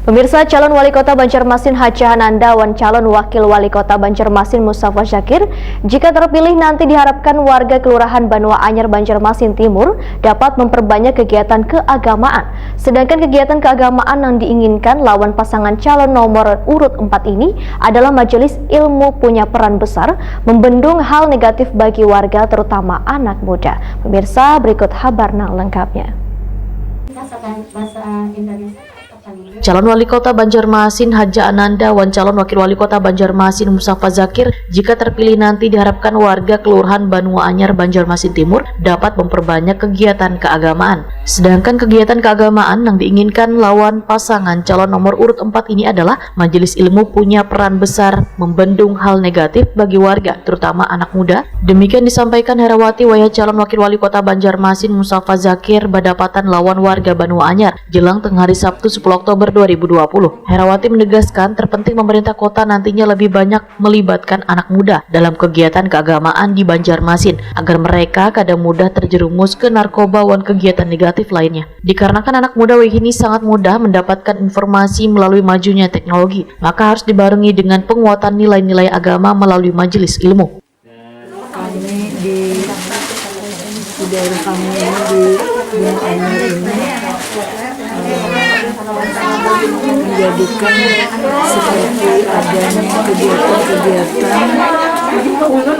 Pemirsa, calon wali kota Banjarmasin Haji Hananda dan calon wakil wali kota Banjarmasin Mustafa Zakir, jika terpilih nanti diharapkan warga Kelurahan Banua Anyar Banjarmasin Timur dapat memperbanyak kegiatan keagamaan. Sedangkan kegiatan keagamaan yang diinginkan lawan pasangan calon nomor urut 4 ini adalah majelis ilmu punya peran besar membendung hal negatif bagi warga terutama anak muda. Pemirsa, berikut kabarnya lengkapnya. Calon wali kota Banjarmasin Haji Hananda dan calon wakil wali kota Banjarmasin Mustafa Zakir jika terpilih nanti diharapkan warga Kelurahan Banua Anyar Banjarmasin Timur dapat memperbanyak kegiatan keagamaan. Sedangkan kegiatan keagamaan yang diinginkan lawan pasangan calon nomor urut 4 ini adalah majelis ilmu punya peran besar membendung hal negatif bagi warga terutama anak muda. Demikian disampaikan Herawati Waya calon wakil wali kota Banjarmasin Mustafa Zakir berdapatan lawan warga Banua Anyar jelang tengah hari Sabtu 10 Oktober 2020. Herawati menegaskan terpenting pemerintah kota nantinya lebih banyak melibatkan anak muda dalam kegiatan keagamaan di Banjarmasin agar mereka kadang mudah terjerumus ke narkoba dan kegiatan negatif lainnya. Dikarenakan anak muda ini sangat mudah mendapatkan informasi melalui majunya teknologi, maka harus dibarengi dengan penguatan nilai-nilai agama melalui majelis ilmu. Kami di daerah kami ini di Banua Anyar ini menjadikan seperti adanya kegiatan-kegiatan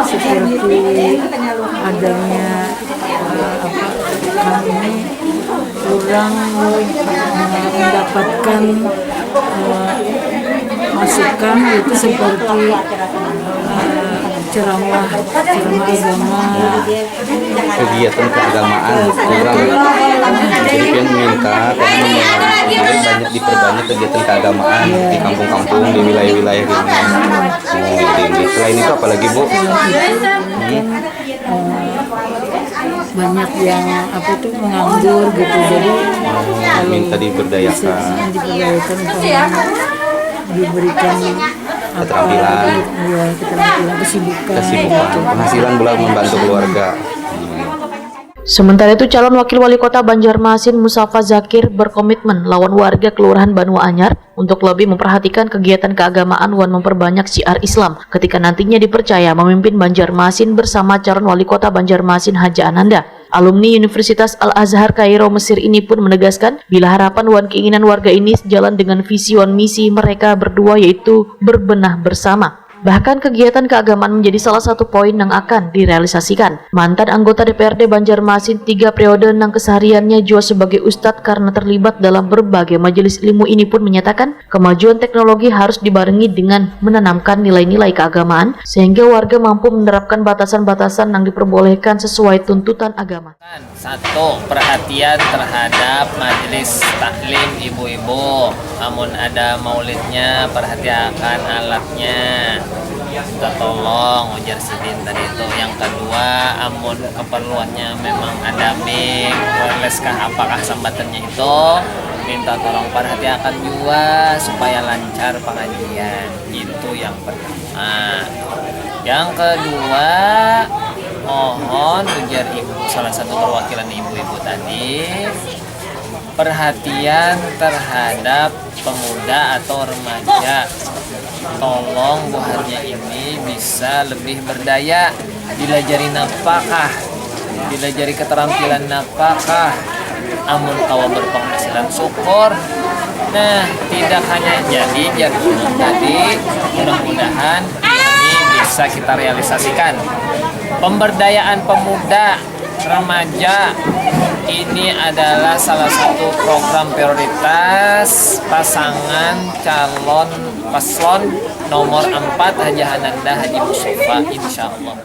seperti adanya kami ini kurang mendapatkan masukan itu seperti ceramah agama, kegiatan keagamaan kurang. Jadi kan minta banyak diperbanyak kegiatan keagamaan di kampung-kampung, di wilayah-wilayah gini. Selain itu apalagi Bu? Banyak yang menganggur gitu, jadi minta diberdayakan diberikan keterampilan, kesibukan, penghasilan bulan membantu keluarga. Sementara itu, calon wakil wali kota Banjarmasin Mustafa Zakir berkomitmen lawan warga Kelurahan Banua Anyar untuk lebih memperhatikan kegiatan keagamaan dan memperbanyak syiar Islam ketika nantinya dipercaya memimpin Banjarmasin bersama calon wali kota Banjarmasin Haji Hananda. Alumni Universitas Al-Azhar Kairo Mesir ini pun menegaskan bila harapan dan keinginan warga ini sejalan dengan visi dan misi mereka berdua, yaitu berbenah bersama. Bahkan kegiatan keagamaan menjadi salah satu poin yang akan direalisasikan. Mantan anggota DPRD Banjarmasin 3 periode yang kesehariannya juga sebagai ustadz karena terlibat dalam berbagai majelis ilmu ini pun menyatakan kemajuan teknologi harus dibarengi dengan menanamkan nilai-nilai keagamaan sehingga warga mampu menerapkan batasan-batasan yang diperbolehkan sesuai tuntutan agama. 1. Perhatian terhadap majelis taklim ibu-ibu. Namun ada maulidnya, perhatikan alatnya. Kita tolong ujar sidin tadi itu. Yang kedua, amun keperluannya memang ada mic, wireless kah apakah sambatannya itu, minta tolong perhatikan juga supaya lancar pengajian. Itu yang pertama. Yang kedua, mohon ujar ibu, salah satu perwakilan ibu-ibu tadi, perhatian terhadap pemuda atau remaja. Tolong buahnya ini bisa lebih berdaya, dilajari napakah, dilajari keterampilan napakah, amun kawa berpenghasilan syukur. Nah, tidak hanya jadi tadi, mudah-mudahan ini bisa kita realisasikan. Pemberdayaan pemuda remaja ini adalah salah satu program prioritas pasangan calon paslon nomor 4 Haji Hananda Haji Mustafa, insyaallah.